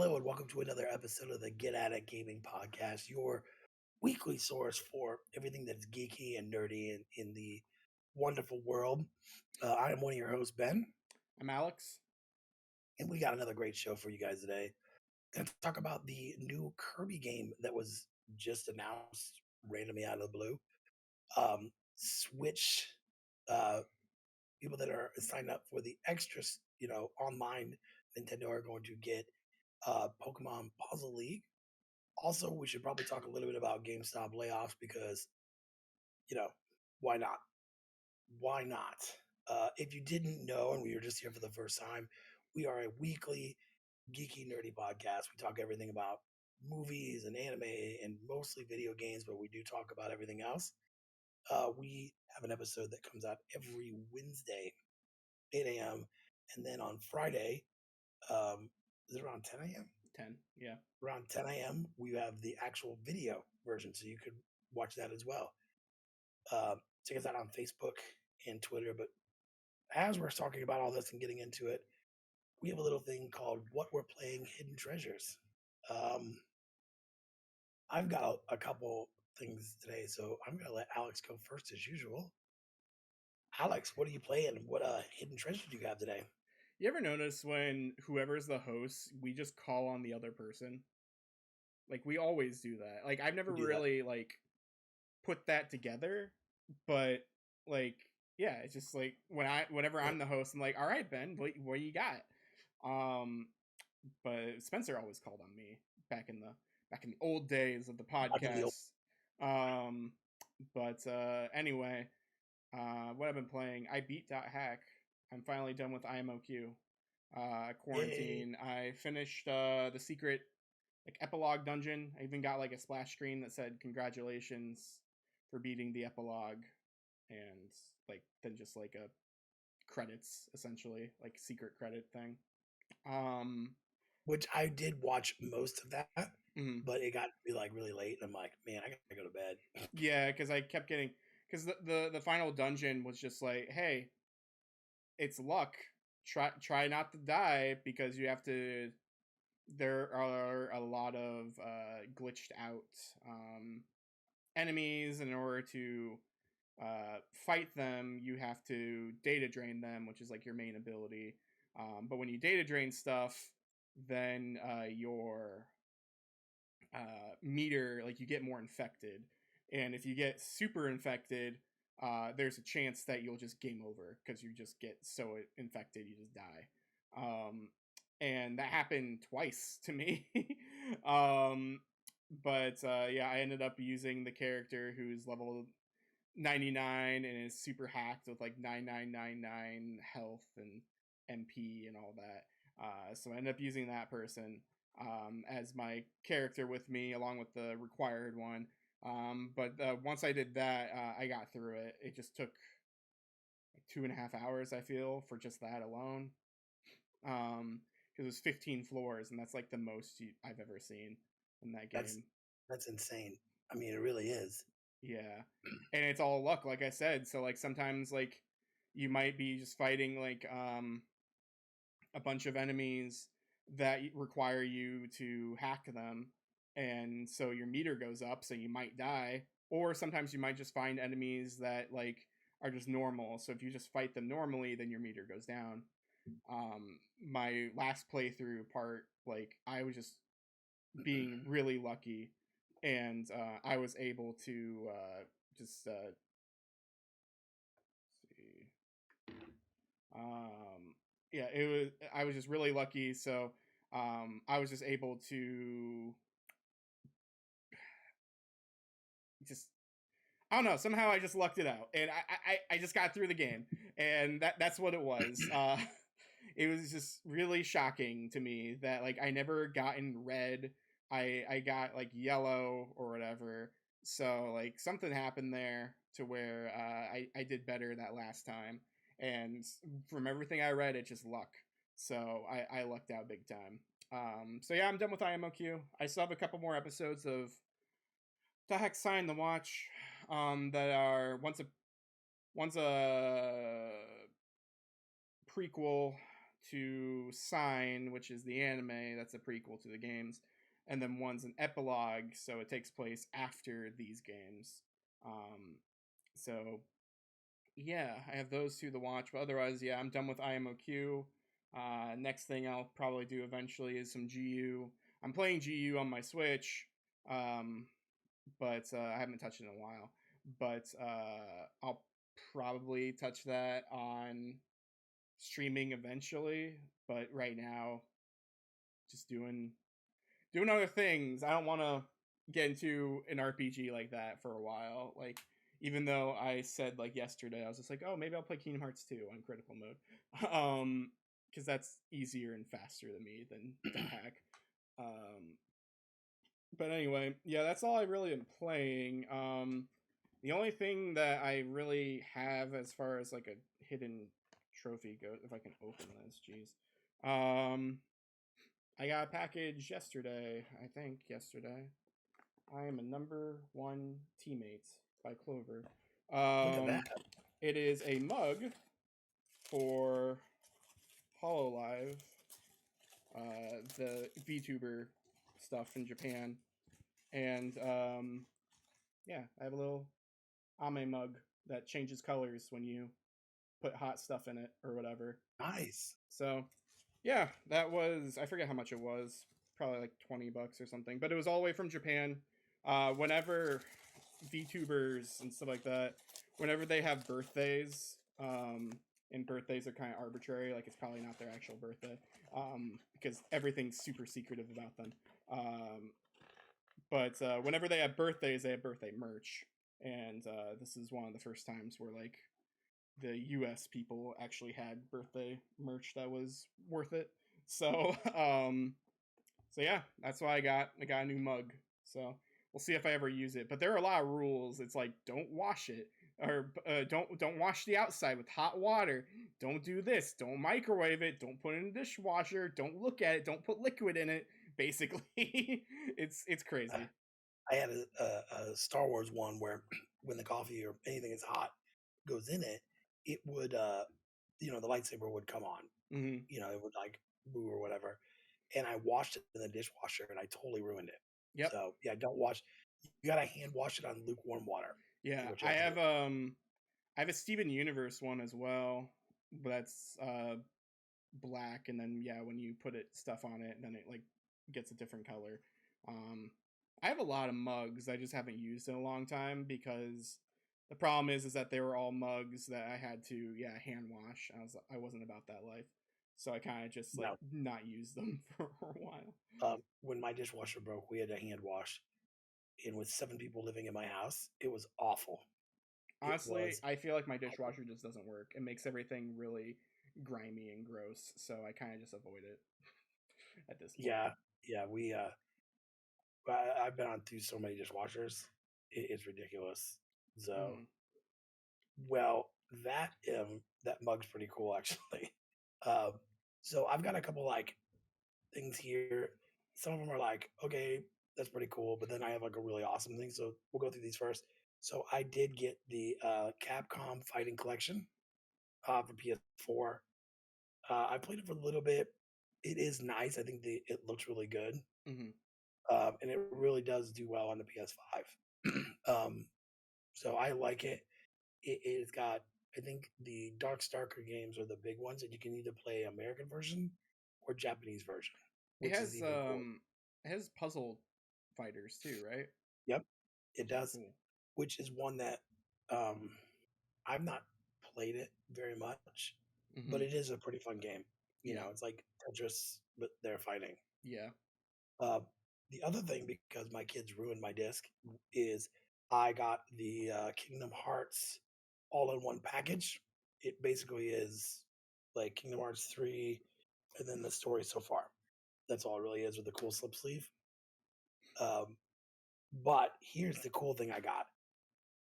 Hello and welcome to another episode of the Get At It Gaming Podcast, your weekly source for everything that's geeky and nerdy in the wonderful world. I am one of your hosts, Ben, I'm Alex. and we got another great show for you guys today. Going to talk about the new Kirby game that was just announced randomly out of the blue. Switch people that are signed up for the extra, online Nintendo are going to get Pokemon Puzzle League. Also, we should probably talk a little bit about GameStop layoffs because, why not? Why not? If you didn't know and we were just here for the first time, we are a weekly geeky, nerdy podcast. We talk everything about movies and anime and mostly video games, but we do talk about everything else. We have an episode that comes out every Wednesday, 8 a.m. And then on Friday, is it around 10 a.m.? 10, yeah. Around 10 a.m., we have the actual video version, so you could watch that as well. Check us out on Facebook and Twitter. But as we're talking about all this and getting into it, we have a little thing called What We're Playing Hidden Treasures. I've got a couple things today, so I'm going to let Alex go first as usual. Alex, what are you playing? What hidden treasure do you have today? You ever notice when whoever's the host, we just call on the other person? Like, we always do that. Like, I've never really, put that together, but, yeah, it's just, whenever I'm the host, I'm like, all right, Ben, what do you got? But Spencer always called on me back in the old days of the podcast. Anyway, what I've been playing, I beat .hack. I'm finally done with IMOQ. Quarantine. Yay. I finished the secret epilogue dungeon. I even got a splash screen that said congratulations for beating the epilogue, and then just a credits, essentially, secret credit thing. Which I did watch most of that, but it got to be really late, and I'm like, man, I gotta go to bed. Yeah, because I kept getting, because the final dungeon was just hey, it's luck. Try not to die, because you have to. There are a lot of glitched out enemies, and in order to fight them, you have to data drain them, which is your main ability. But when you data drain stuff, then your meter, you get more infected, and if you get super infected, there's a chance that you'll just game over, because you just get so infected you just die. And that happened twice to me. Yeah, I ended up using the character who's level 99 and is super hacked with 9999 health and MP and all that. So I ended up using that person as my character with me, along with the required one. But once I did that, I got through it. It just took 2.5 hours, I feel, for just that alone. Because it was 15 floors, and that's the most I've ever seen in that game. That's insane. I mean, it really is. Yeah, and it's all luck, like I said. So sometimes you might be just fighting a bunch of enemies that require you to hack them, and so your meter goes up, so you might die. Or sometimes you might just find enemies that are just normal, so if you just fight them normally, then your meter goes down. My last playthrough part, I was just being really lucky, and I was able to just see. Yeah, I was just really lucky, so I was just able to just, I don't know, somehow I just lucked it out, and I just got through the game, and that's what it was. It was just really shocking to me that I never gotten red. I got yellow or whatever. So something happened there to where I did better that last time. And from everything I read, it's just luck. So I lucked out big time. So yeah, I'm done with IMOQ. I still have a couple more episodes of The Heck Sign the Watch that are one's a prequel to Sign, which is the anime that's a prequel to the games, and then one's an epilogue, so it takes place after these games. Um, so yeah, I have those two to watch, but otherwise, yeah, I'm done with IMOQ. Next thing I'll probably do eventually is some GU. I'm playing GU on my Switch, um, but I haven't touched it in a while. But I'll probably touch that on streaming eventually. But right now, just doing other things. I don't want to get into an RPG like that for a while. Like, even though I said like yesterday, I was just like, oh, maybe I'll play Kingdom Hearts 2 on critical mode, because that's easier and faster than me than to hack. But anyway, yeah, that's all I really am playing. The only thing that I really have as far as like a hidden trophy goes, if I can open this, jeez. I got a package yesterday. I think yesterday. I am a #1 teammate by Clover. Look at that. It is a mug for Hololive, the VTuber stuff in Japan, and yeah, I have a little Ame mug that changes colors when you put hot stuff in it or whatever. Nice. So yeah, that was, I forget how much it was, probably like $20 or something, but it was all the way from Japan. Whenever VTubers and stuff like that, whenever they have birthdays, and birthdays are kind of arbitrary, like it's probably not their actual birthday, because everything's super secretive about them. But whenever they have birthdays, they have birthday merch, and this is one of the first times where like the US people actually had birthday merch that was worth it. So so yeah, that's why I got a new mug. So we'll see if I ever use it. But there are a lot of rules. It's like don't wash it, or don't wash the outside with hot water. Don't do this. Don't microwave it. Don't put it in a dishwasher. Don't look at it. Don't put liquid in it. Basically, it's crazy. I had a Star Wars one where when the coffee or anything is hot goes in it, it would the lightsaber would come on. Mm-hmm. It would like boo or whatever. And I washed it in the dishwasher and I totally ruined it. Yep. So yeah, don't wash. You gotta hand wash it on lukewarm water. Yeah, I have a Steven Universe one as well, but that's black, and then yeah, when you put stuff on it, then it like gets a different color. I have a lot of mugs I just haven't used in a long time because the problem is that they were all mugs that I had to hand wash. I wasn't about that life, so I kind of just like No. not use them for a while. When my dishwasher broke, we had to hand wash. And with 7 people living in my house, it was awful. Honestly, I feel like my dishwasher just doesn't work. It makes everything really grimy and gross, so I kind of just avoid it at this point. Yeah, I've been on through so many dishwashers. It's ridiculous. So, well, that mug's pretty cool actually. Um, so I've got a couple like things here. Some of them are like, okay, that's pretty cool, but then I have like a really awesome thing. So we'll go through these first. So I did get the Capcom Fighting Collection for PS4. I played it for a little bit. It is nice. I think it looks really good, and it really does do well on the PS5. So I like it. It's got, I think the Darkstalker games are the big ones, and you can either play American version or Japanese version, which is even cool. It has puzzle fighters too, right? Yep, it Oh, does. cool. Which is one that I've not played it very much, but it is a pretty fun game. It's like Tetris, but they're fighting. Yeah. The other thing, because my kids ruined my disc, is I got the Kingdom Hearts all-in-one package. It basically is like Kingdom Hearts 3, and then the story so far. That's all it really is with a cool slip sleeve. But here's the cool thing I got.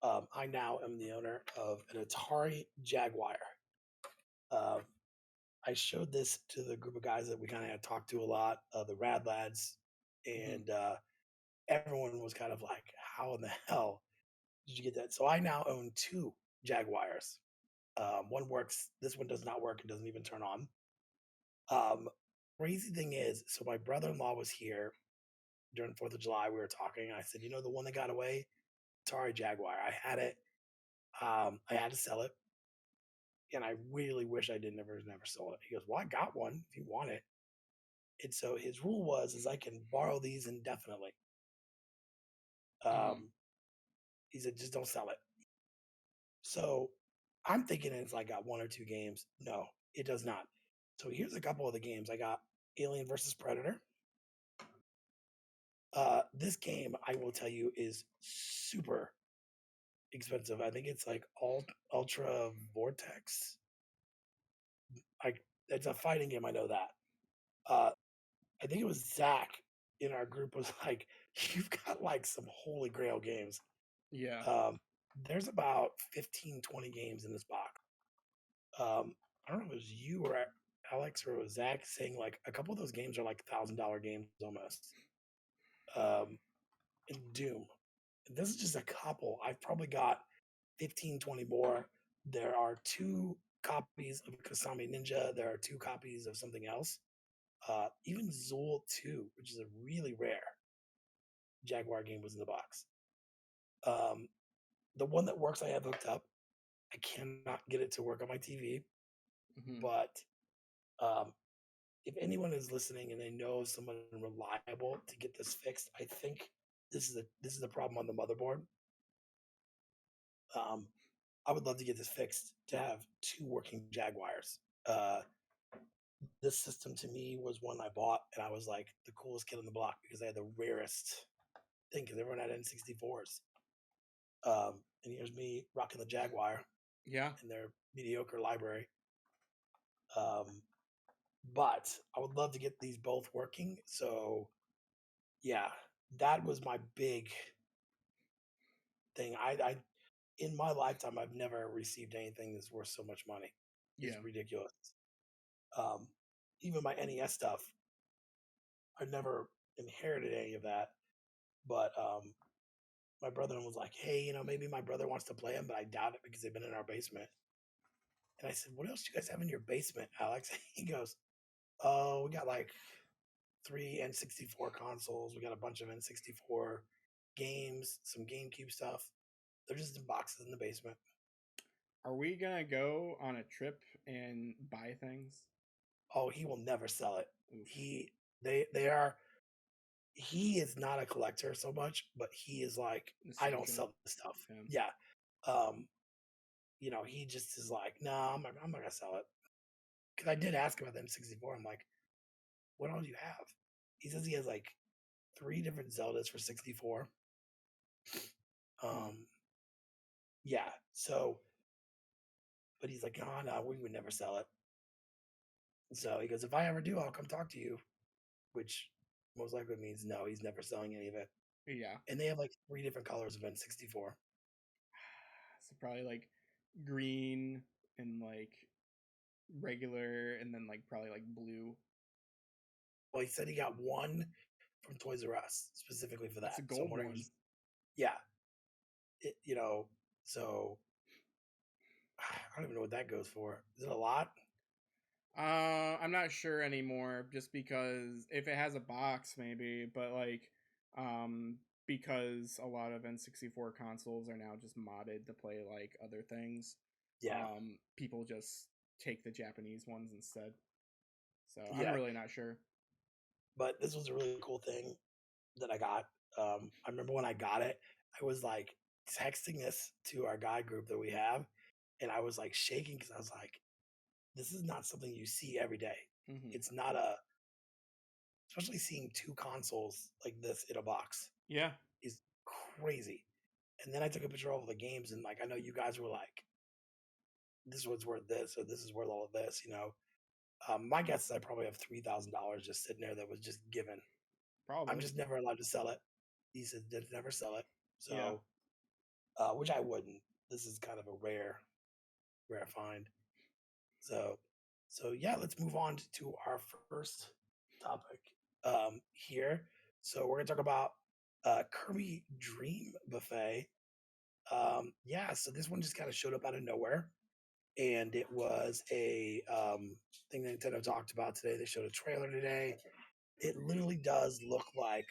I now am the owner of an Atari Jaguar. I showed this to the group of guys that we kind of had talked to a lot, the Rad Lads, and everyone was kind of like, how in the hell did you get that? So I now own 2 Jaguars. One works, this one does not work, it doesn't even turn on. Um, crazy thing is, so my brother-in-law was here during 4th of July. We were talking. And I said, the one that got away, Atari Jaguar. I had it. I had to sell it, and I really wish I did never sold it. He goes, "Well, I got one if you want it." And so his rule was, is I can borrow these indefinitely. Mm-hmm. Um, he said, just don't sell it. So I'm thinking it's like got one or two games. No, it does not. So here's a couple of the games I got: Alien versus Predator. This game, I will tell you, is super expensive. I think it's like Ultra Vortex. Like it's a fighting game. I know that. Uh, I think it was Zach in our group was like, "You've got like some holy grail games." Yeah. Um, there's about 15, 20 games in this box. I don't know if it was you or Alex or it was Zach saying like a couple of those games are like $1,000 games almost. Um, and Doom. This is just a couple. I've probably got 15, 20 more. There are two copies of Kasami Ninja. There are two copies of something else. Even Zool 2, which is a really rare Jaguar game, was in the box. Um, the one that works, I have hooked up. I cannot get it to work on my TV, Mm-hmm. but um, if anyone is listening and they know someone reliable to get this fixed, I think this is the problem on the motherboard. Um, I would love to get this fixed to have two working Jaguars. This system to me was one I bought, and I was like the coolest kid on the block because I had the rarest thing because everyone had N64s. And here's me rocking the Jaguar Yeah. in their mediocre library. Um, but I would love to get these both working. So yeah, that was my big thing. I in my lifetime I've never received anything that's worth so much money. It's Yeah. ridiculous. Um, even my NES stuff, I never inherited any of that. But my brother was like, "Hey, maybe my brother wants to play them, but I doubt it because they've been in our basement." And I said, "What else do you guys have in your basement, Alex?" He goes, "Oh, we got like three N64 consoles. We got a bunch of N64 games, some GameCube stuff. They're just in boxes in the basement." Are we gonna go on a trip and buy things? Oh, he will never sell it. Oof. He they are he is not a collector so much, but he is like, I don't Nostalgia sell this stuff. with him. Yeah. Um, he just is like, no, I'm not gonna sell it. Because I did ask him about the M64. I'm like, what all do you have? He says he has like three different Zeldas for 64. Hmm. Um, yeah. So, but he's like, oh no, we would never sell it. So he goes, if I ever do, I'll come talk to you, which most likely means no, he's never selling any of it. Yeah. And they have like three different colors of N64. So probably like green and like regular, and then like probably like blue. Well, he said he got one from Toys R Us specifically for It's that. a So I'm gold wondering, one. yeah, it, so I don't even know what that goes for. Is it a lot? I'm not sure anymore, just because if it has a box, maybe, but like, because a lot of N64 consoles are now just modded to play like other things, Yeah, people just take the Japanese ones instead. So I'm yeah. really not sure. But this was a really cool thing that I got. I remember when I got it, I was like texting this to our guy group that we have, and I was like shaking because I was like, this is not something you see every day. Hmm. It's not especially seeing two consoles like this in a box Yeah, is crazy. And then I took a picture of all the games, and like I know you guys were like, this one's worth this, or this is worth all of this. My guess is I probably have $3,000 just sitting there that was just given. I'm probably. just never allowed to sell it. He said never sell it. Yeah. So, which I wouldn't. This is kind of a rare find. So, so yeah, let's move on to our first topic here. So we're gonna talk about Kirby Dream Buffet. Yeah, so this one just kind of showed up out of nowhere, and it was a thing that Nintendo talked about today. They showed a trailer today. It literally does look like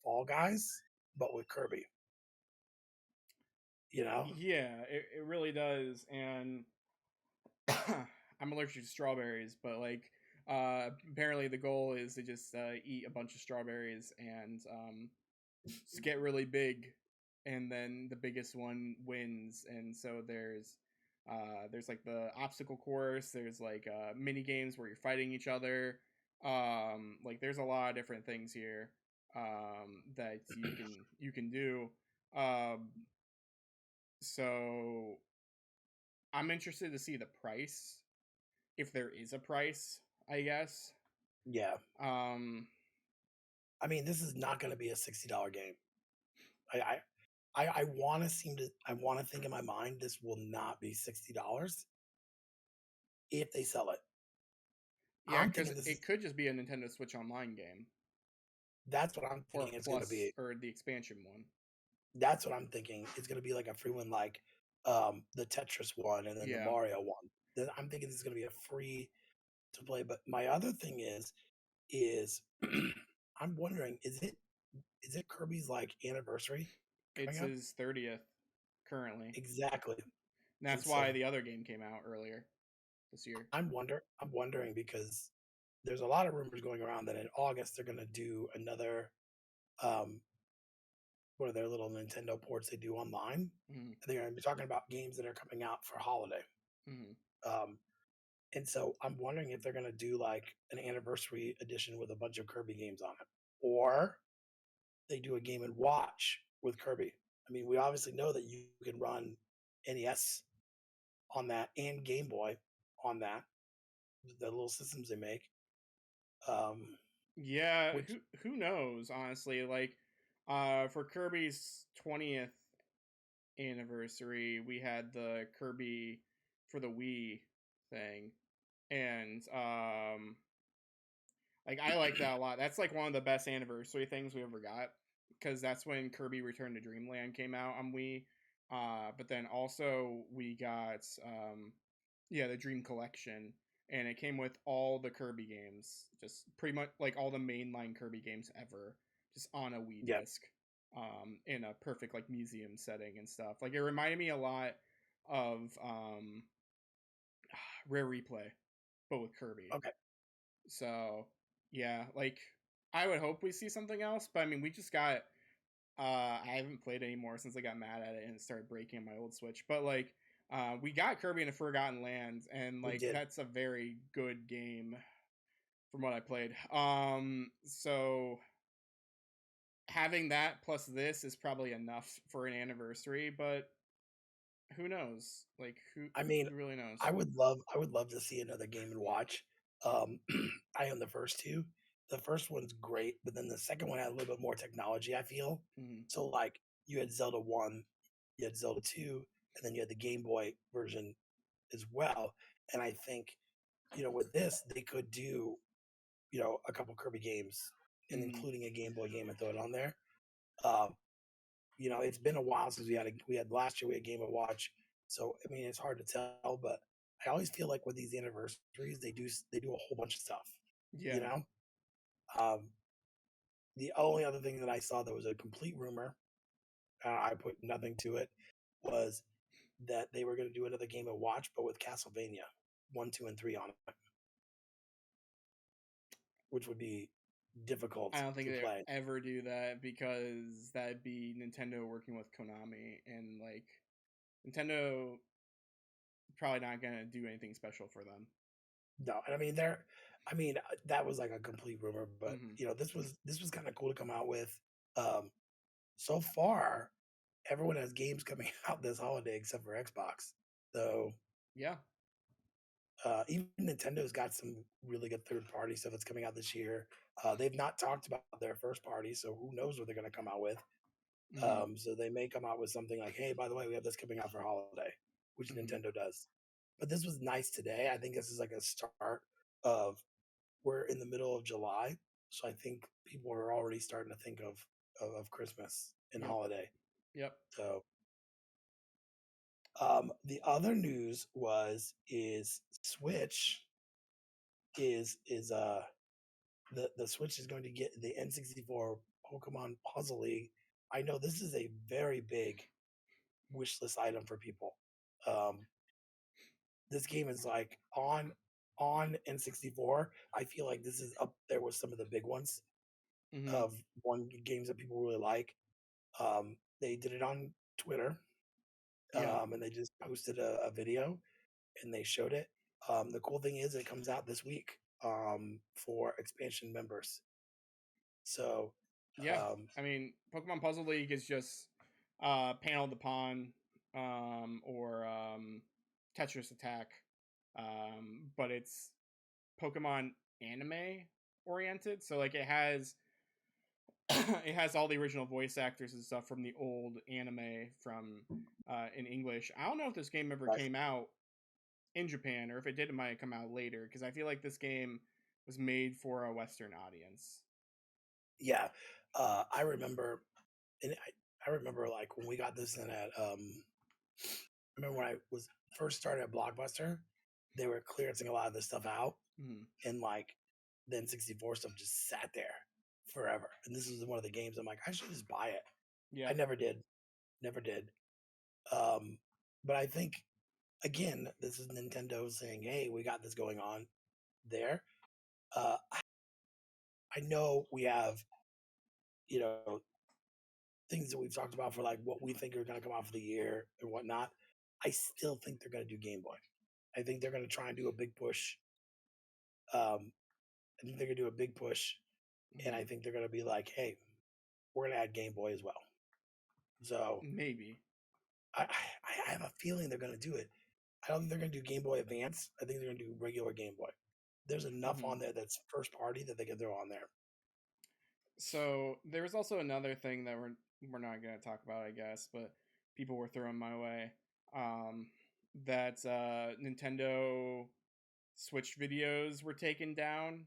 Fall Guys, but with Kirby. You know? Yeah, it really does. And I'm allergic to strawberries, but like apparently the goal is to just eat a bunch of strawberries and just get really big, and then the biggest one wins. And so there's like the obstacle course, there's like mini games where you're fighting each other. Like there's a lot of different things here that you can do. Um, so I'm interested to see the price, if there is a price, I guess. Yeah. Um, I mean, this is not going to be a $60 game. I want to think in my mind this will not be $60 if they sell it. yeah, I'm because thinking this is it could just be a Nintendo Switch Online game that's what I'm or thinking it's going to Plus be. or the expansion one. That's what I'm thinking. It's going to be like a free one, like the Tetris one and then the Yeah, Mario one. Then I'm thinking this is going to be a free to play. But my other thing is I'm wondering, is it Kirby's like anniversary it's coming up? his 30th currently. Exactly. And And that's so why the other game came out earlier this year. I'm wondering because there's a lot of rumors going around that in August they're going to do another um one of their little Nintendo ports they do online. Hmm. And they're going to be talking about games that are coming out for holiday. Hmm. Um, and so I'm wondering if they're going to do like an anniversary edition with a bunch of Kirby games on it, or they do a Game and Watch with Kirby. I mean, we obviously know that you can run NES on that and Game Boy on that, the little systems they make. Um, Yeah, which who knows, honestly. Like for Kirby's 20th anniversary, we had the Kirby for the Wii thing. And like I like that a lot. That's like one of the best anniversary things we ever got, because that's when Kirby Return to Dreamland came out on Wii. But then also we got yeah, the Dream Collection, and it came with all the Kirby games, just pretty much like all the mainline Kirby games ever, just on a Wii yeah, disc, in a perfect like museum setting and stuff. Like it reminded me a lot of Rare Replay, but with Kirby. okay, So yeah, like I would hope we see something else, but I mean we just got I haven't played anymore since I got mad at it and started breaking my old Switch. But like we got Kirby in the Forgotten Lands, and we like did. that's a very good game from what I played. So having that plus this is probably enough for an anniversary, but who knows? Like I mean, who really knows? I would love to see another Game and Watch. Um, I own the first two. The first one's great, but then the second one had a little bit more technology, I feel. Mm-hmm. So like you had Zelda 1, you had Zelda 2, and then you had the Game Boy version as well. And I think, with this, they could do, a couple Kirby games and Mm-hmm. including a Game Boy game and throw it on there. Um, it's been a while since we had last year we had Game and Watch. So I mean, it's hard to tell, but I always feel like with these anniversaries, they do a whole bunch of stuff. You Yeah. know, um, the only other thing that I saw that was a complete rumor, I put nothing to it, was that they were going to do another Game and Watch, but with Castlevania 1, 2, and 3 on it, which would be I difficult don't think to they play. ever do that, because that'd be Nintendo working with Konami, and like Nintendo probably not gonna do anything special for them. No, and that was like a complete rumor, but Mm-hmm. this was kind of cool to come out with. Um, so far, everyone has games coming out this holiday except for Xbox. So Yeah. even Nintendo's got some really good third party stuff that's coming out this year. They've not talked about their first party, so who knows what they're going to come out with. Mm-hmm. So they may come out with something like, "Hey, by the way, we have this coming out for holiday," which Mm-hmm. Nintendo does. But this was nice today. I think this is like a start of we're in the middle of July, so I think people are already starting to think of Christmas and Yep. holiday. Yep. So The other news is Switch is the Switch is going to get the N64 Pokemon Puzzle League. I know this is a very big wish list item for people. Um, this game is like on N64. I feel like this is up there with some of the big ones Mm-hmm. of games that people really like. They did it on Twitter, Yeah. and they just posted a video and they showed it. The cool thing is it comes out this week for expansion members. So, Yeah. um, I mean, Pokemon Puzzle League is just Panel the Pawn or Tetris Attack, but it's Pokemon anime oriented. So like it has it has all the original voice actors and stuff from the old anime from in English. I don't know if this game ever right. came out in Japan, or if it did, it might come out later, because I feel like this game was made for a Western audience. Yeah, I remember, and I remember like when we got this in at. I remember when I was first started at Blockbuster, they were clearancing a lot of this stuff out, Mm-hmm. and like the N64 stuff just sat there forever. And this was one of the games I'm like, I should just buy it. Yeah. I never did, never did. Um, but I think again, this is Nintendo saying, "Hey, we got this going on there." Uh, I know we have, you know, things that we've talked about for like what we think are going to come out for the year and whatnot. I still think they're going to do Game Boy. I think they're going to try and do a big push. I think they're going to do a big push, and Mm-hmm. I think they're going to be like, "Hey, we're going to add Game Boy as well." So Maybe. I have a feeling they're going to do it. I don't think they're going to do Game Boy Advance. I think they're going to do regular Game Boy. There's enough Mm-hmm. on there that's first party that they can throw on there. So there was also another thing that we're not gonna talk about, I guess, but people were throwing my way. Um, that Nintendo Switch videos were taken down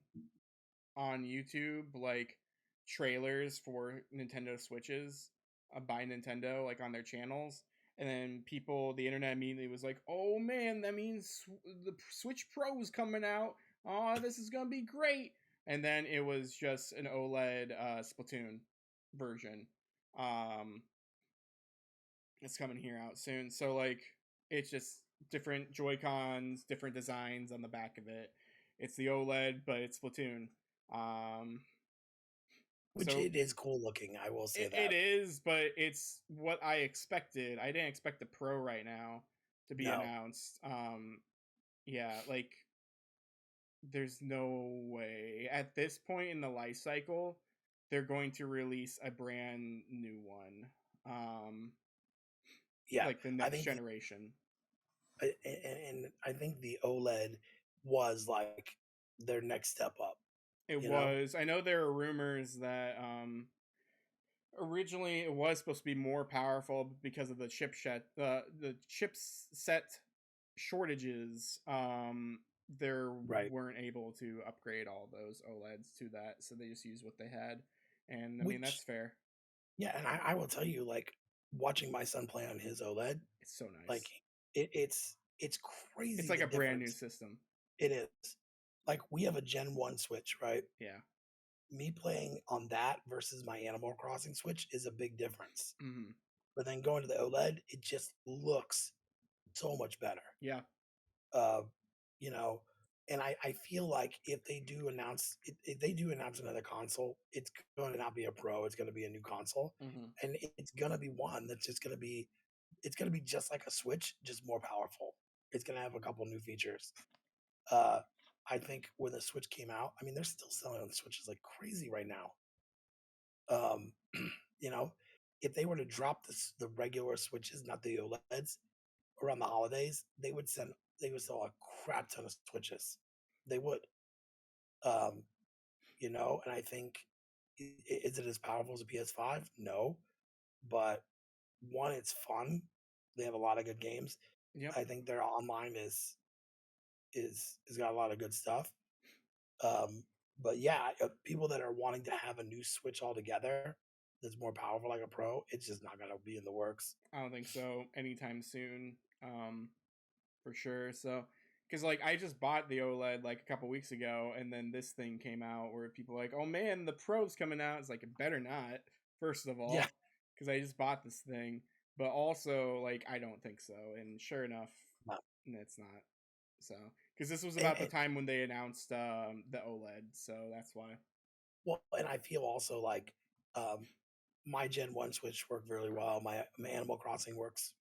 on YouTube, like trailers for Nintendo Switches by Nintendo, like on their channels. And then the internet immediately was like, "Oh man, that means the Switch Pro is coming out. Oh, this is gonna be great." And then it was just an OLED Splatoon version. Um, it's coming here out soon. So like, it's just different Joy Cons, different designs on the back of it. It's the OLED, but it's Splatoon. Um, Which so it is cool looking. I will say it that. is, but it's what I expected. I didn't expect the Pro right now to be No, announced. Yeah, like there's no way at this point in the life cycle they're going to release a brand new one. yeah, Like the I next think, generation. and I think the OLED was like their next step up. It You know, was. I know there are rumors that originally it was supposed to be more powerful because of the the chipset shortages. They right? weren't able to upgrade all those OLEDs to that, so they just used what they had. And I mean Which that's fair. yeah, and I will tell you, like watching my son play on his OLED, It's so like nice. it's It's crazy like the a brand new difference system. it is. Like we have a Gen 1 Switch, right? Yeah. Me playing on that versus my Animal Crossing Switch is a big difference. Mm-hmm. But then going to the OLED, it just looks so much better. Yeah. Uh, you know, and I feel like if they do announce another console, it's going to not be a Pro, it's going to be a new console, Mm-hmm. and it's going to be one that's just going to be it's going to be just like a Switch, just more powerful. It's going to have a couple new features. Uh, I think when the Switch came out, I mean, they're still selling on the Switches like crazy right now. Um, you know, if they were to drop the regular Switches, not the OLEDs, around the holidays, they would sell a crap ton of Switches. They would, um, and I think is it as powerful as a PS5? No, but one, it's fun. They have a lot of good games. Yep. I think their online is got a lot of good stuff. Um, but yeah, people that are wanting to have a new Switch altogether that's more powerful like a Pro, it's just not gonna be in the works. I don't think so anytime soon. um, for sure. So, because like I just bought the OLED like a couple weeks ago, and then this thing came out where people are like, "Oh man, the Pro's coming out." It's like it better not. First of Yeah, all, because I just bought this thing, but also like I don't think so. And sure enough, no. it's not. So, because this was and, about the and time when they announced the OLED, so that's why. well, and I feel also like um, my Gen One Switch worked really well. My Animal Crossing works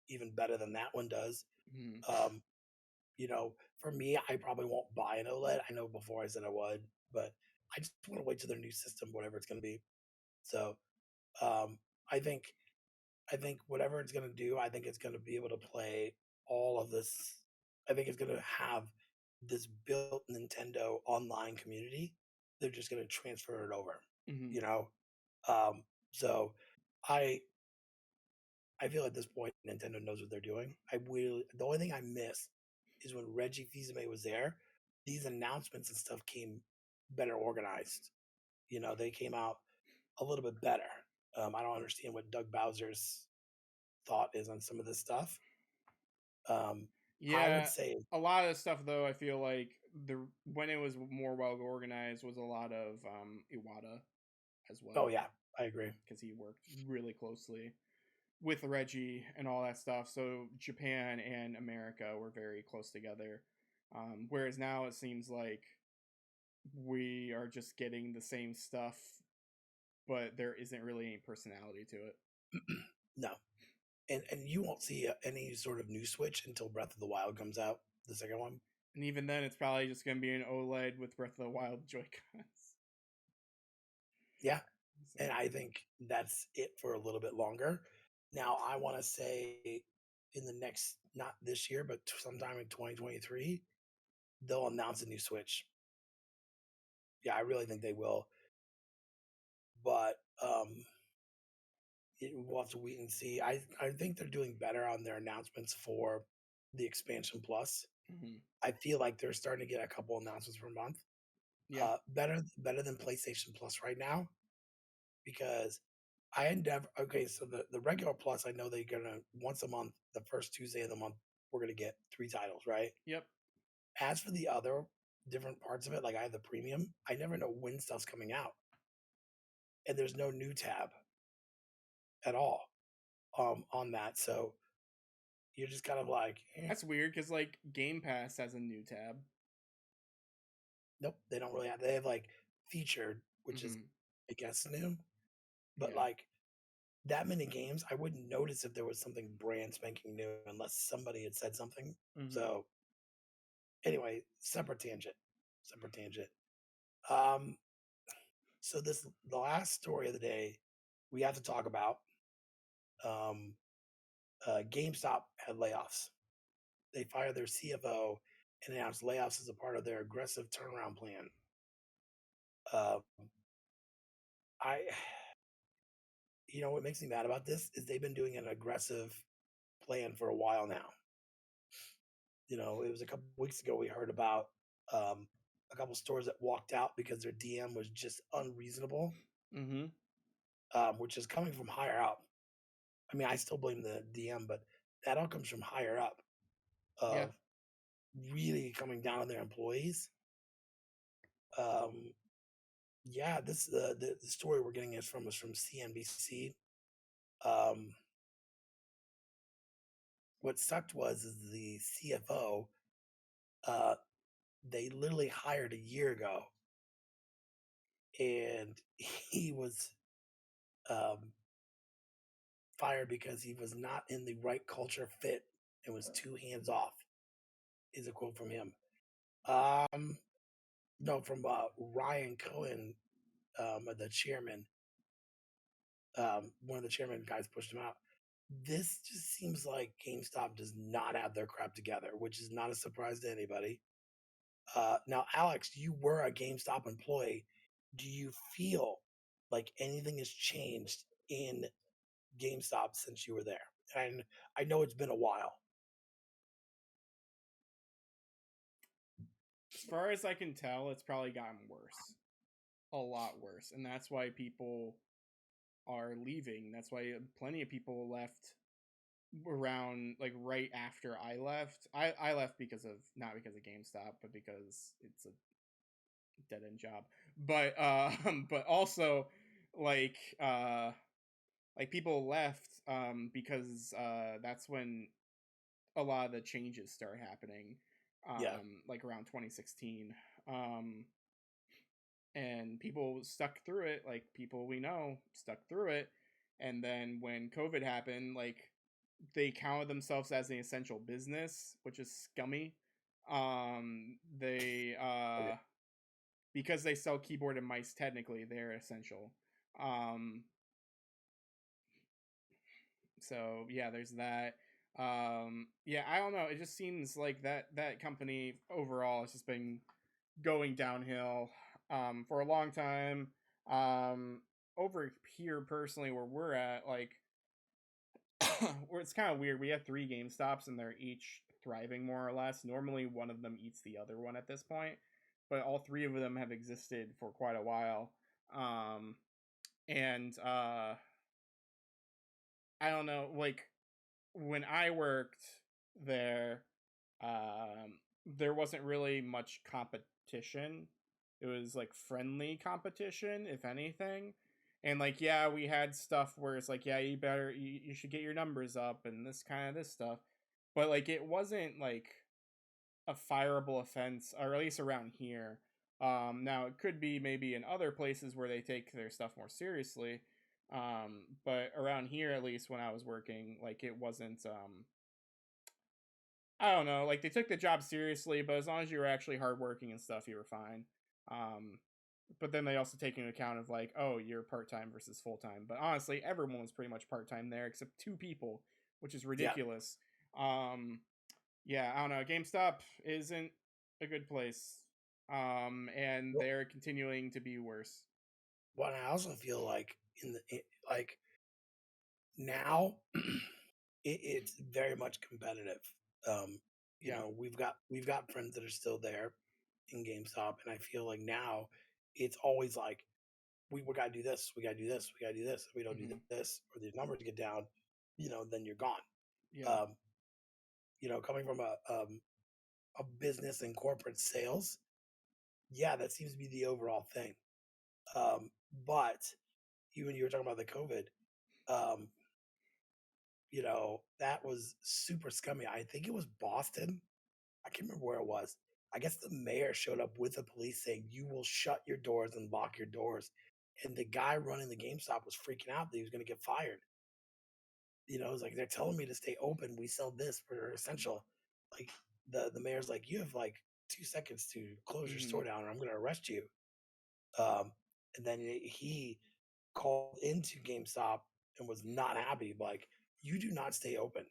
even better than that one does. Mm-hmm. Um, for me, I probably won't buy an OLED. I know before I said I would, but I just want to wait to their new system, whatever it's going to be. So um, I think I think whatever it's going to do, I think it's going to be able to play all of this. I think it's going to have this built Nintendo online community. They're just going to transfer it over, Mm-hmm. you know. Um, so I I feel at this point Nintendo knows what they're doing. The only thing I miss is when Reggie Fils-Aimé was there. These announcements and stuff came better organized. They came out a little bit better. I don't understand what Doug Bowser's thought is on some of this stuff. Um, I would Yeah, say, a lot of the stuff though, I feel like the when it was more well organized was a lot of Iwata as oh well, yeah, I agree. because he worked really closely with Reggie and all that stuff. So Japan and America were very close together. Whereas now it seems like we are just getting the same stuff, but there isn't really any personality to it. No, and you won't see any sort of new Switch until Breath of the Wild comes out, the second one. And even then, it's probably just going to be an OLED with Breath of the Wild Joy Cons. Yeah, So, and I think that's it for a little bit longer. Now, I want to say in the next, not this year, but sometime in 2023, they'll announce a new Switch. Yeah, I really think they will. But we'll have to wait and see. I think they're doing better on their announcements for the expansion plus. mm-hmm. I feel like they're starting to get a couple announcements per month. Yeah. Better than PlayStation Plus right now because I endeavor. Okay, so the regular plus, I know they're gonna once a month, the first Tuesday of the month, we're gonna get 3 titles, right? Yep. As for the other different parts of it, like I have the premium, I never know when stuff's coming out, and there's no new tab at all on that. So you're just kind of like, That's weird because like Game Pass has a new tab. nope, they don't really have. They have like featured, which is Mm-hmm. I guess new, but Yeah. like that many games, I wouldn't notice if there was something brand spanking new unless somebody had said something. Mm-hmm. So anyway, separate tangent. Separate tangent. Um, so this the last story of the day we have to talk about. Um, GameStop had layoffs. They fired their CFO and announced layoffs as a part of their aggressive turnaround plan. Uh, I, what makes me mad about this is they've been doing an aggressive plan for a while now. It was a couple weeks ago we heard about um, a couple stores that walked out because their DM was just unreasonable, Mm-hmm. which is coming from higher up. I mean, I still blame the DM, but that all comes from higher up Yeah. of really coming down on their employees. Um, yeah, this the story we're getting is from CNBC. Um, what sucked was is the CFO. Uh, they literally hired a year ago, and he was um, fired because he was not in the right culture fit and was too hands off. Is a quote from him. Um, no, from Ryan Cohen, the chairman. One of the chairman guys pushed him out. This just seems like GameStop does not have their crap together, which is not a surprise to anybody. Now, Alex, you were a GameStop employee. Do you feel like anything has changed in GameStop since you were there? And I know it's been a while. As far as I can tell, it's probably gotten worse. A lot worse. And that's why people are leaving. That's why plenty of people left around like right after I left. I left because of not because of GameStop, but because it's a dead end job. But but also like uh like people left because that's when a lot of the changes start happening Yeah. like around 2016. Um and people stuck through it, like people we know stuck through it. And then when COVID happened, like they counted themselves as an essential business, which is scummy. They Okay. because they sell keyboard and mice, technically they're essential. Um so yeah, there's that. Yeah, I don't know, it just seems like that company overall has just been going downhill for a long time. Um, over here, personally, where we're at, like, where it's kind of weird. We have three GameStops, and they're each thriving more or less. Normally, one of them eats the other one at this point, but all three of them have existed for quite a while. Um, and I don't know, like when I worked there, there wasn't really much competition. It was like friendly competition, if anything. And like, yeah, we had stuff where it's like, yeah, you should get your numbers up and this kind of this stuff. But like, it wasn't like a fireable offense, or at least around here. Now it could be maybe in other places where they take their stuff more seriously. But around here, at least when I was working, like it wasn't, I don't know, like they took the job seriously, but as long as you were actually hardworking and stuff, you were fine. Um, but then they also take into account of like, oh, you're part time versus full time. But honestly, everyone was pretty much part time there except two people, which is Yeah. ridiculous. Um, yeah, I don't know. GameStop isn't a good place, and Well, they're continuing to be worse. well, I also feel like like now it's very much competitive. Um, Yeah. we've got friends that are still there in GameStop, and I feel like now it's always like we gotta do this, we gotta do this, we gotta do this. If we don't do Hmm. this, or these numbers get down, then you're gone. Yeah. Um, coming from a business and corporate sales, yeah, that seems to be the overall thing. Um, but you were talking about the COVID, um, that was super scummy. I think it was Boston. I can't remember where it was. I guess the mayor showed up with the police saying, "You will shut your doors and lock your doors." And the guy running the GameStop was freaking out that he was going to get fired. It's like they're telling me to stay open. We sell this for essential. Like the mayor's like, "You have like 2 seconds to close your Hmm. store down, or I'm going to arrest you." Um, and then he called into GameStop and was not happy. Like, you do not stay open,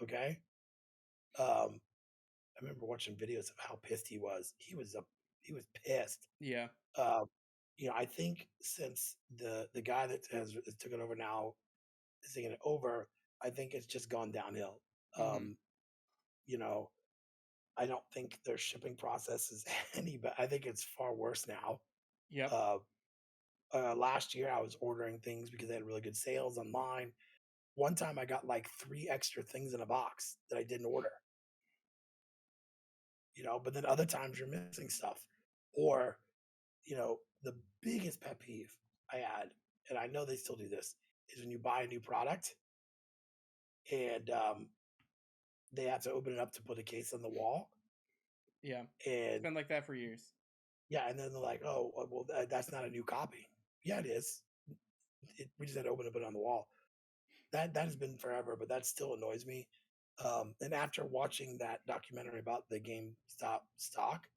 okay? Um, I remember watching videos of how pissed he was. He was pissed. Yeah. Um, I think since the guy that has took it over now is taking it over, I think it's just gone downhill. Hmm. Um, you know, I don't think their shipping process is any, but I think it's far worse now. Yep. Uh, Last year, I was ordering things because they had really good sales online. One time, I got like three extra things in a box that I didn't order. But then other times you're missing stuff, or the biggest pet peeve I had, and I know they still do this, is when you buy a new product and they have to open it up to put a case on the wall, Yeah. It's and been like that for years. yeah, and then they're like, "Oh, well, that's not a new copy." Yeah, it is. We just had to open it, put it on the wall. That has been forever, but that still annoys me. And after watching that documentary about the GameStop stock,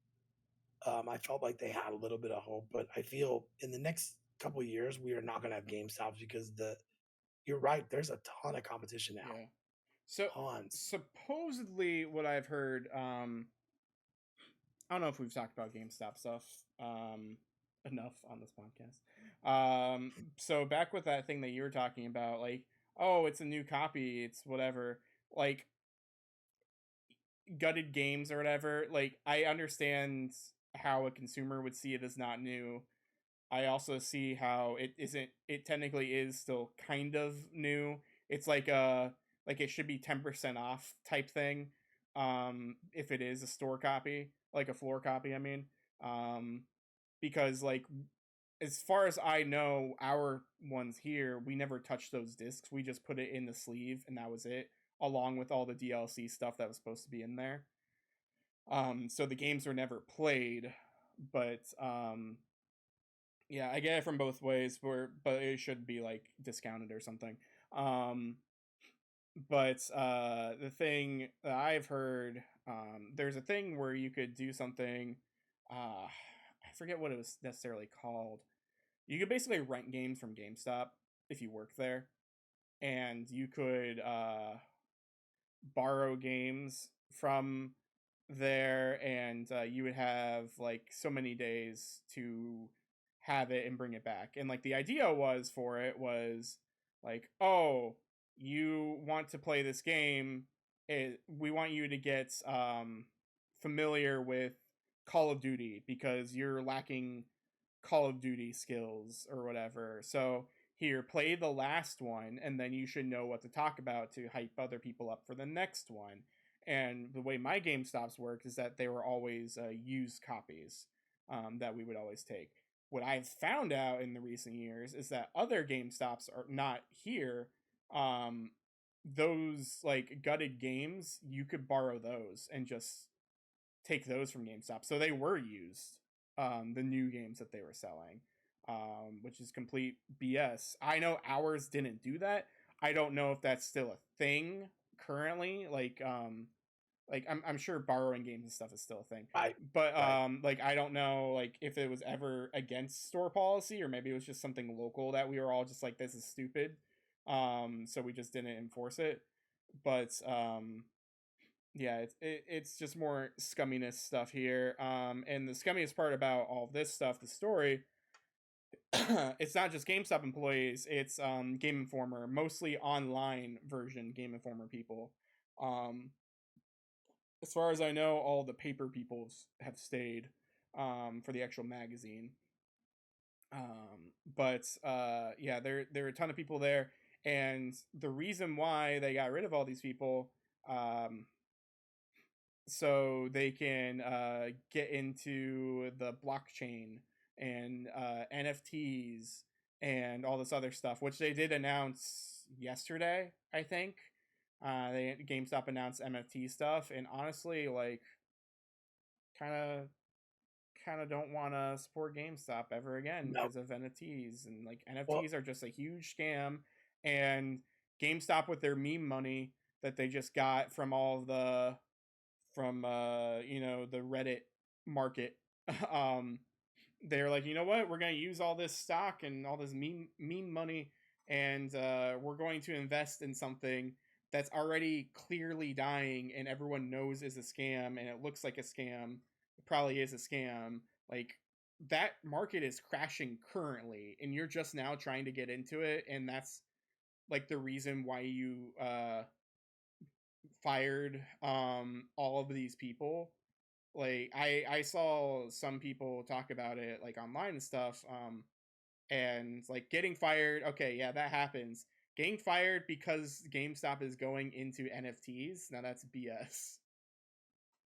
I felt like they had a little bit of hope, but I feel in the next couple of years we are not going to have GameStops because you're right. There's a ton of competition now, Yeah. So tons. supposedly, what I've heard, I don't know if we've talked about GameStop stuff enough on this podcast. So back with that thing that you were talking about, like, oh, it's a new copy, it's whatever, like gutted games or whatever. Like, I understand how a consumer would see it as not new. I also see how it isn't. It technically is still kind of new. It's like it should be 10% off type thing. If it is a store copy, like a floor copy, I mean. Um, because like as far as I know, our ones here, we never touched those discs. We just put it in the sleeve and that was it, along with all the DLC stuff that was supposed to be in there. So the games were never played, but yeah, I get it from both ways, but it should be like discounted or something. Um, but the thing that I've heard, there's a thing where you could do something. I forget what it was necessarily called. You could basically rent games from GameStop if you work there, and you could borrow games from there, and you would have like so many days to have it and bring it back. And like the idea was for it was like, oh, you want to play this game, we want you to get familiar with Call of Duty because you're lacking Call of Duty skills or whatever. So here, play the last one, and then you should know what to talk about to hype other people up for the next one. And the way my GameStops worked is that they were always used copies that we would always take. What I've found out in the recent years is that other GameStops are not here. Um, those like gutted games, you could borrow those and just take those from GameStop. So they were used, the new games that they were selling, which is complete BS. I know ours didn't do that. I don't know if that's still a thing currently. Like I'm sure borrowing games and stuff is still a thing. Right. But Right. like I don't know like if it was ever against store policy or maybe it was just something local that we were all just like this is stupid. So we just didn't enforce it. But yeah, it's just more scumminess stuff here. And the scummiest part about all this stuff, the story, it's not just GameStop employees, it's Game Informer, mostly online version Game Informer people. Um, as far as I know, all the paper people have stayed for the actual magazine. But yeah, there are a ton of people there, and the reason why they got rid of all these people, so they can get into the blockchain and NFTs and all this other stuff, which they did announce yesterday, I think. They GameStop announced NFT stuff, and honestly, like, kind of don't want to support GameStop ever again No. because of NFTs, and like Well, NFTs are just a huge scam, and GameStop with their meme money that they just got from all the from the Reddit market. um they're like, you know what, we're going to use all this stock and all this meme money, and we're going to invest in something that's already clearly dying and everyone knows is a scam and it looks like a scam. It probably is a scam. Like, that market is crashing currently and you're just now trying to get into it, and that's like the reason why you fired all of these people. Like, I saw some people talk about it like online and stuff, and like getting fired, okay, yeah, that happens. Getting fired because GameStop is going into NFTs, now that's BS.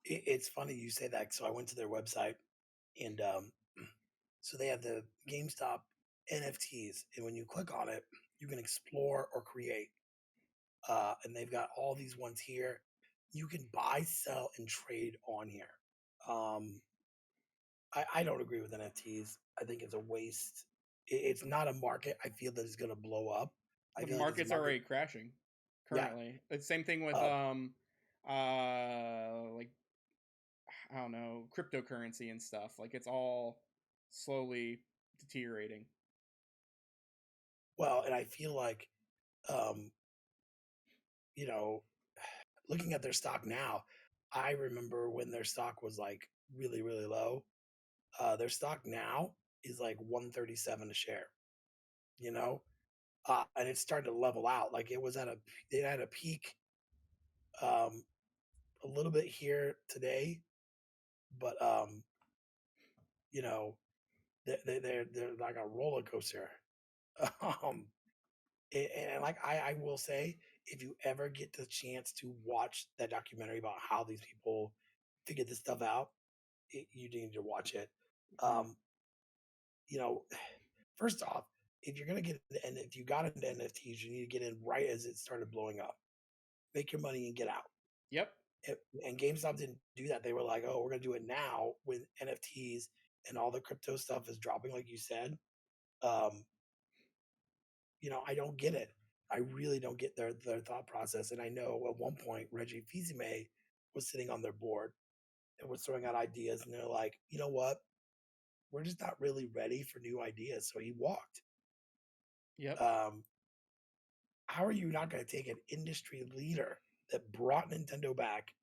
it's funny you say that. So I went to their website, and so they have the GameStop NFTs, and when you click on it, you can explore or create. And they've got all these ones here. You can buy, sell, and trade on here. Um, I don't agree with NFTs. I think it's a waste. It's not a market. I feel that it's going to blow up. I The feel like it's a market's market. already crashing Yeah. currently. It's same thing with Uh, like, I don't know, cryptocurrency and stuff. Like, it's all slowly deteriorating. well, and I feel like, um, you know, looking at their stock now, I remember when their stock was like really, really low. Their stock now is like 137 a share, you know, and it's starting to level out. Like it had a peak um, a little bit here today, but you know, they're like a roller coaster. um, And like I will say, if you ever get the chance to watch that documentary about how these people figured this stuff out, you need to watch it. Mm. Um, you know, first off, if you're gonna get and if you got into NFTs, you need to get in right as it started blowing up. Make your money and get out. Yep. And GameStop didn't do that. They were like, "Oh, we're gonna do it now when NFTs and all the crypto stuff is dropping," like you said. Um, I don't get it. I really don't get their thought process. And I know at one point Reggie Fils-Aimé was sitting on their board and was throwing out ideas, and they're like, "You know what? We're just not really ready for new ideas." So he walked. Yep. Um, how are you not going to take an industry leader that brought Nintendo back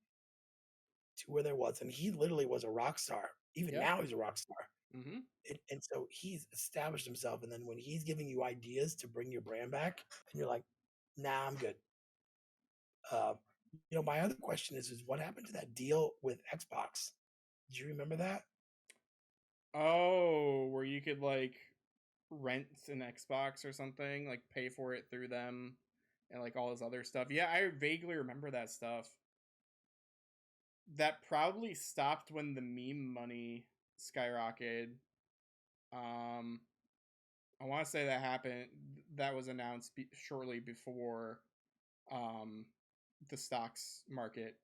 to where there was? And he literally was a rock star. Even Yeah. now, he's a rock star. Mm-hmm. And so he's established himself. And then when he's giving you ideas to bring your brand back, and you're like, "Nah, I'm good." Uh, my other question is what happened to that deal with Xbox? Do you remember that? Oh, where you could like rent an Xbox or something, like pay for it through them and like all this other stuff. Yeah, I vaguely remember that stuff. That probably stopped when the meme money skyrocketed. Um I want to say that happened that was announced shortly before um the stocks market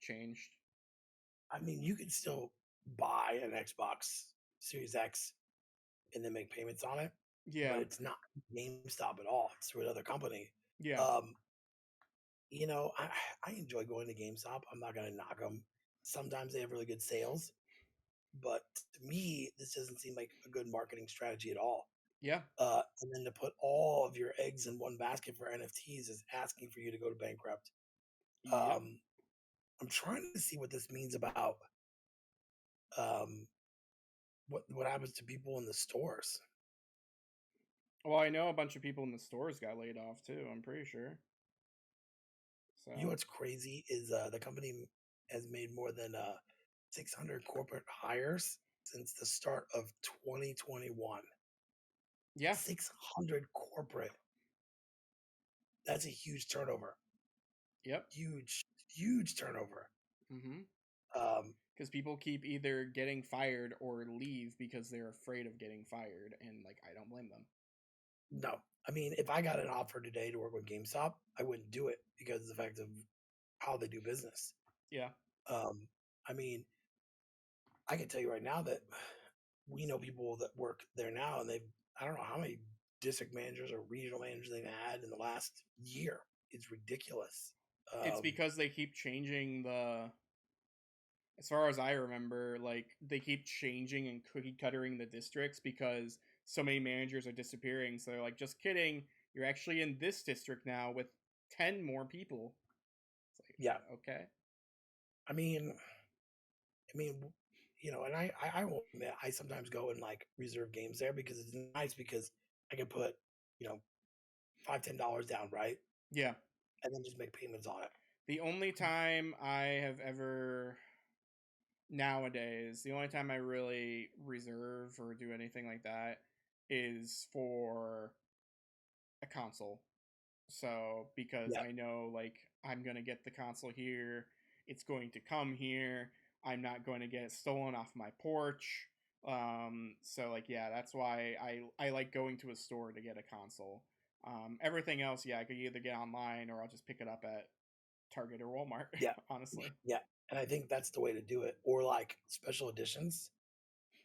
changed. I mean, you can still buy an Xbox Series X and then make payments on it, but Yeah. it's not GameStop at all. It's through another company. Yeah. Um, I enjoy going to GameStop. I'm not going to knock them. Sometimes they have really good sales, but to me, this doesn't seem like a good marketing strategy at all. Yeah. And then to put all of your eggs in one basket for NFTs is asking for you to go to bankrupt. Yep. Um, I'm trying to see what this means about um, what happens to people in the stores. Well, I know a bunch of people in the stores got laid off too, I'm pretty sure. You know So, what's crazy is the company has made more than 600 corporate hires since the start of 2021. yeah. 600 corporate. That's a huge turnover. Yep. Huge, huge turnover. Mhm. Um, Cuz people keep either getting fired or leave because they're afraid of getting fired, and like I don't blame them. no, I mean, if I got an offer today to work with GameStop, I wouldn't do it because of the fact of how they do business. Yeah. Um, I mean, I can tell you right now that we know people that work there now, and I don't know how many district managers or regional managers they've had in the last year. It's ridiculous. It's Um, because they keep changing the as far as I remember, like they keep changing and cookie cuttering the districts because so many managers are disappearing. So they're like, just kidding. You're actually in this district now with 10 more people. It's like, yeah, okay. I mean, I mean, and I will admit, I sometimes go and like reserve games there because it's nice because I can put, you know, $5-10 down, right, Yeah. and then just make payments on it. The only time I have ever nowadays, the only time I really reserve or do anything like that is for a console. So because Yeah, I know like I'm gonna get the console here, it's going to come here. I'm not going to get it stolen off my porch. So like yeah, that's why I like going to a store to get a console. Everything else, yeah, I could either get online or I'll just pick it up at Target or Walmart. yeah, Honestly, yeah, and I think that's the way to do it. Or like special editions.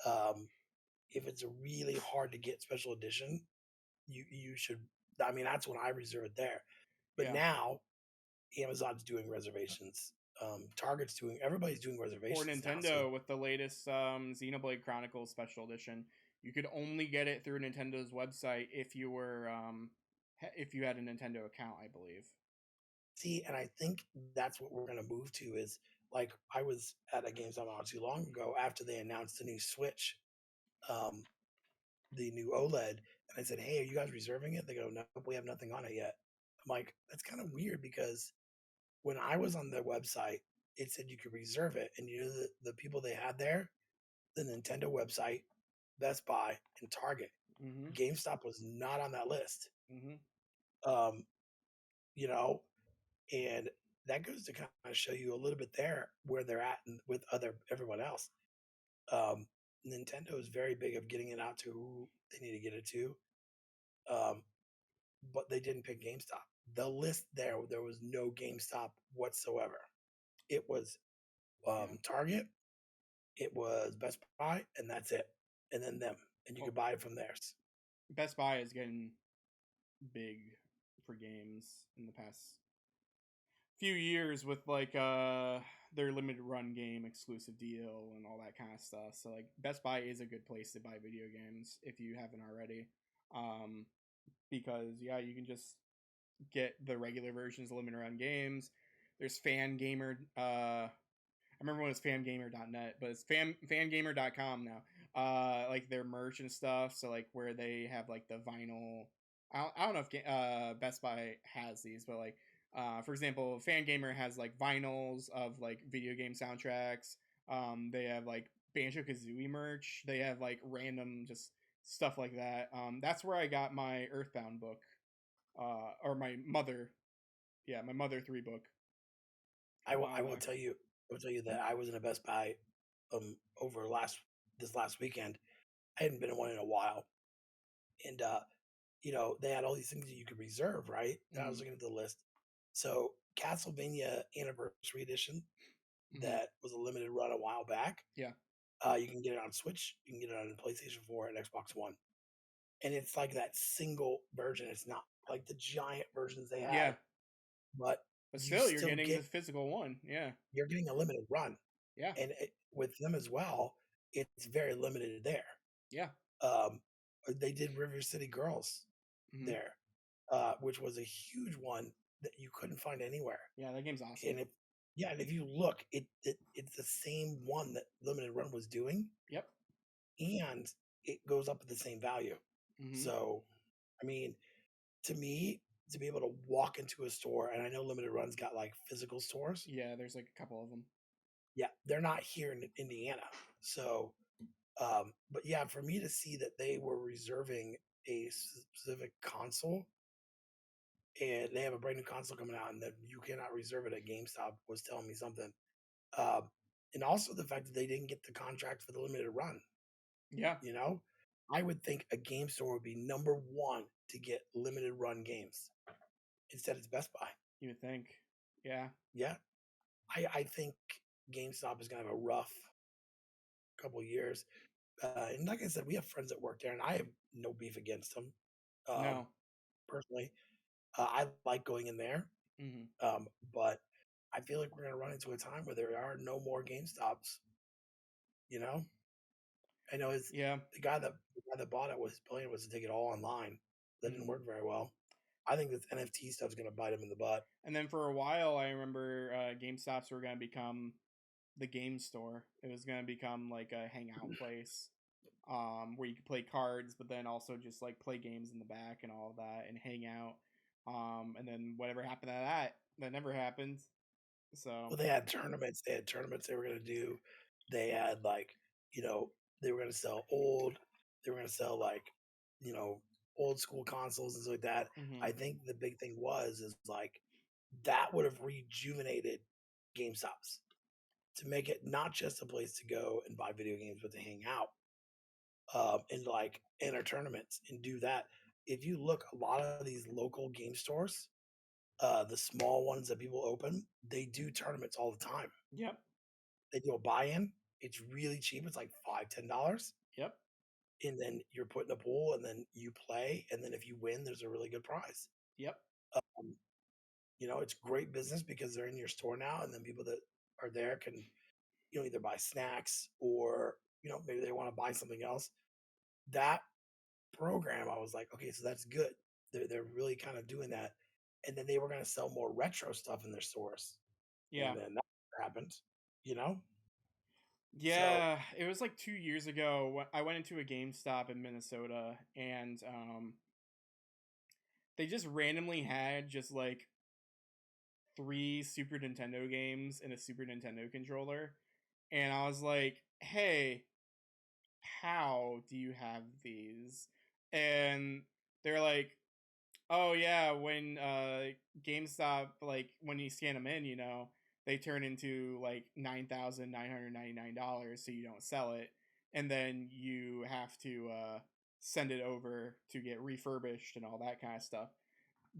Um, if it's a really hard to get special edition, you should. I mean, that's when I reserve it there. But yeah. now Amazon's doing reservations. Target's doing. Everybody's doing Or reservations now. So Nintendo with the latest Xenoblade Chronicles Special Edition, you could only get it through Nintendo's website if you were if you had a Nintendo account, I believe. see, and I think that's what we're gonna move to. Is like I was at a GameStop not too long ago after they announced the new Switch, um, the new OLED, and I said, "Hey, are you guys reserving it?" They go, "No, we have nothing on it yet." I'm like, "That's kind of weird because when I was on their website, it said you could reserve it, and the people they had there, the Nintendo website, Best Buy, and Target. Mm-hmm. GameStop was not on that list. Mm-hmm. Um, you know, and that goes to kind of show you a little bit there where they're at and with everyone else. Um, Nintendo is very big of getting it out to who they need to get it to, um, but they didn't pick GameStop. The list there was no GameStop whatsoever. It was Yeah. Target, it was Best Buy, and that's it. And then them, and you Well, could buy it from theirs. Best Buy is getting big for games in the past few years with like their limited run game exclusive deal and all that kind of stuff. So like Best Buy is a good place to buy video games if you haven't already. Um because yeah, you can just get the regular versions of limited run games. There's Fan Gamer. I remember when it was fangamer.net, but it's fangamer.com now. Like their merch and stuff. So like where they have like the vinyl. I don't know if Best Buy has these, but like for example, Fangamer has like vinyls of like video game soundtracks. They have like Banjo Kazooie merch. They have like random just stuff like that. That's where I got my Earthbound book, or my Mother, yeah, my Mother 3 book. I will tell you, I will tell you that I was in a Best Buy over this last weekend. I hadn't been in one in a while, and they had all these things that you could reserve, right? And I was Mm-hmm. looking at the list. So Castlevania Anniversary Edition, Mm-hmm. that was a limited run a while back. Yeah. You can get it on Switch, you can get it on PlayStation 4 and Xbox One, and it's like that single version. It's not like the giant versions they Yeah. had, but But you still, you're still getting the get physical one. Yeah. you're getting a limited run, Yeah. and with them as well, it's very limited there. Yeah. Um, they did River City Girls Mm-hmm. there, which was a huge one that you couldn't find anywhere. Yeah, that game's awesome. And if you look, it's the same one that limited run was doing, Yep. and it goes up at the same value. Mm-hmm. So, I mean, to me, to be able to walk into a store, and I know limited runs got like physical stores. Yeah, there's like a couple of them. Yeah, they're not here in Indiana. So, but yeah, for me to see that they were reserving a specific console, and they have a brand new console coming out, and that you cannot reserve it at GameStop, was telling me something. Um, and also the fact that they didn't get the contract for the limited run. Yeah, You know, I would think a game store would be number one to get limited run games. Instead, it's Best Buy. you would think. Yeah. Yeah, I think GameStop is going to have a rough couple of years. And like I said, we have friends that work there, and I have no beef against them. Um, No. Personally, I like going in there, Mm-hmm. but I feel like we're going to run into a time where there are no more GameStops. You know, I know Yeah. the guy that bought it, was his plan was to take it all online. That didn't Mm-hmm. work very well. I think this NFT stuff is going to bite him in the butt. And then for a while, I remember GameStops were going to become the game store. It was going to become like a hangout place, where you could play cards, but then also just like play games in the back and all of that and hang out. And then whatever happened to that, that never happened. So Well, they had tournaments. They had tournaments they were going to do. They had like, you know, they were going to sell old. They were going to sell like, you know, old school consoles and stuff like that. mm-hmm. I think the big thing is like that would have rejuvenated GameStops to make it not just a place to go and buy video games, but to hang out, and like enter tournaments and do that. If you look, a lot of these local game stores, the small ones that people open, they do tournaments all the time. Yep. They do a buy-in. It's really cheap. It's like $5, $10, Yep. and then you're put in a pool, and then you play, and then if you win, there's a really good prize. Yep. Um, it's great business because they're in your store now, and then people that are there can, either buy snacks or maybe they want to buy something else. That program, I was like, okay, so that's good. They're really kind of doing that, and then they were going to sell more retro stuff in their stores, Yeah. and then that happened. You know, so Yeah, it was like 2 years ago. I went into a GameStop in Minnesota, and they just randomly had just like 3 Super Nintendo games and a Super Nintendo controller, and I was like, "Hey, how do you have these?" And they're like, Oh yeah, when GameStop, like when you scan them in, they turn into like $9,999, so you don't sell it, and then you have to send it over to get refurbished and all that kind of stuff.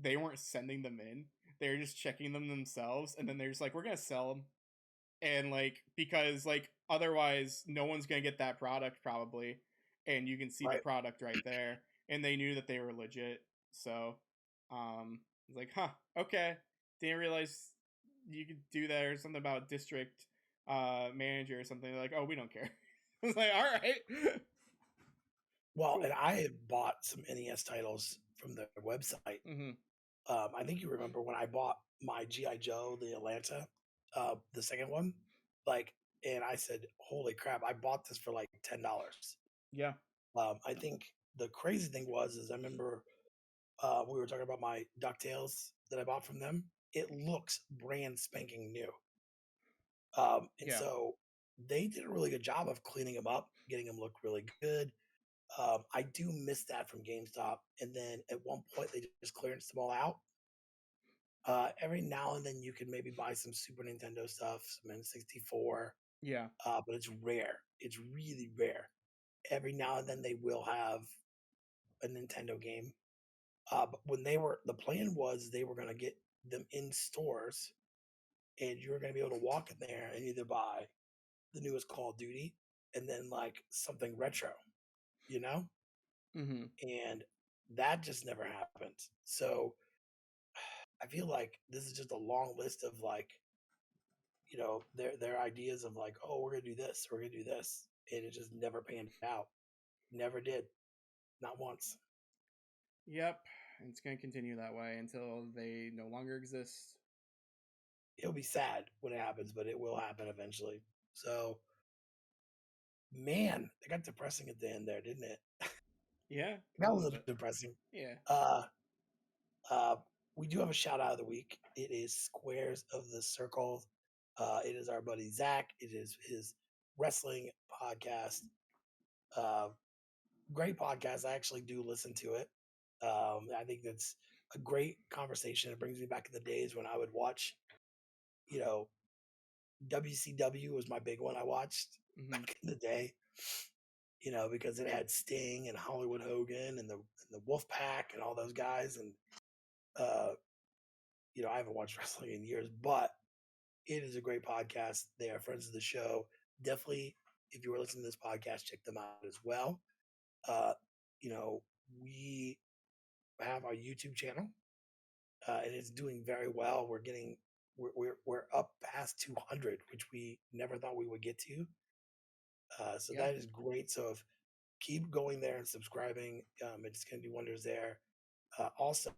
They weren't sending them in; they were just checking them themselves, and then they're just like, "We're gonna sell them," and like because like otherwise, no one's gonna get that product probably, and you can see the Right. product right there, and they knew that they were legit, so it's like, huh, okay, didn't realize you could do that, or something about district manager or something. They're like, oh, we don't care. I was like, all right, Well, cool. and I had bought some NES titles from their website. Mm-hmm. I think you remember when I bought my GI Joe, the Atlanta, the second one, like, and I said, "Holy crap! I bought this for like $10." Yeah. I think the crazy thing is I remember we were talking about my Ducktales that I bought from them. It looks brand spanking new, and Yeah. so they did a really good job of cleaning them up, getting them look really good. I do miss that from GameStop, and then at one point they just clearanced them all out. Every now and then you can maybe buy some Super Nintendo stuff, some N64, Yeah. but it's rare. It's really rare. Every now and then they will have a Nintendo game. But when the plan was they were going to get them in stores, and you were going to be able to walk in there and either buy the newest Call of Duty and then like something retro, you know? Mm-hmm. And that just never happened. So I feel like this is just a long list of like, their ideas of like, oh, we're gonna do this, we're gonna do this, and it just never panned out. Never did, not once. Yep. It's gonna continue that way until they no longer exist. It'll be sad when it happens, but it will happen eventually. So, man, it got depressing at the end there, didn't it? Yeah, It a got a little little bit. depressing. Yeah. Uh, uh, we do have a shout out of the week. It is Squares of the Circle. It is our buddy Zach. It is his wrestling podcast. Uh, Great podcast. I actually do listen to it. I think that's a great conversation. It brings me back in the days when I would watch, you know, WCW was my big one I watched Mm-hmm. back in the day, because it had Sting and Hollywood Hogan and the Wolf Pack and all those guys. And, uh, I haven't watched wrestling in years, but it is a great podcast. They are friends of the show. Definitely, if you are listening to this podcast, check them out as well. Uh, we have our YouTube channel, and it's doing very well. We're up past 200, which we never thought we would get to. So Yeah. that is great. So keep going there and subscribing. It's going to do wonders there. Also,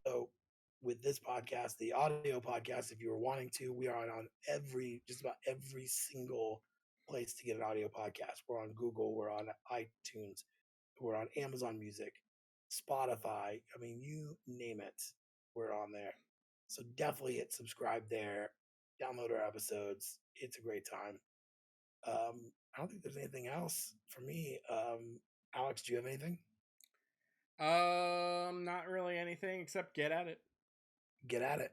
with this podcast, the audio podcast, if you were wanting to, we are on just about every single place to get an audio podcast. We're on Google, we're on iTunes, we're on Amazon Music, Spotify. I mean, you name it, we're on there. So definitely hit subscribe there. Download our episodes. It's a great time. I don't think there's anything else for me. Alex, do you have anything? Not really anything except get at it. Get at it.